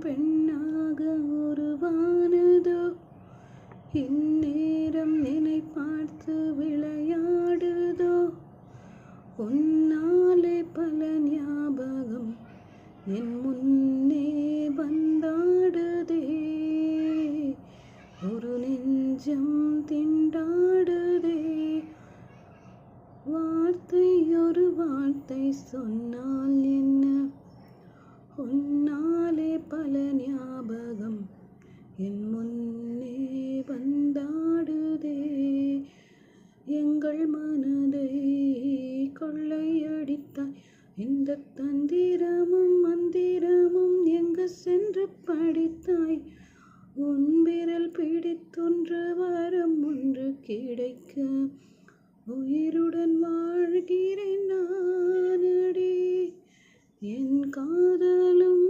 பெண்ணாக உருவானதோ, இந்நேரம் என்னை பார்த்து விளையாடுதோ. உன்னாலே பல ஞாபகம் என் முன்னே வந்தாடுதே, ஒரு நெஞ்சம் திண்டாடுதே. வார்த்தை ஒரு வார்த்தை சொன்னால் என்ன, உன்னாலே பல ஞாபகம் என் முன்னே வந்தாடுதே. எங்கள் மனதை கொள்ளையடித்தாய், இந்த தந்திரமும் மந்திரமும் எங்கு சென்று படித்தாய். உன் விரல் பிடித்தொன்று வரம் ஒன்று கிடைக்க உயிருடன் வாழ்கிறேன் நானடி. என் காதலும்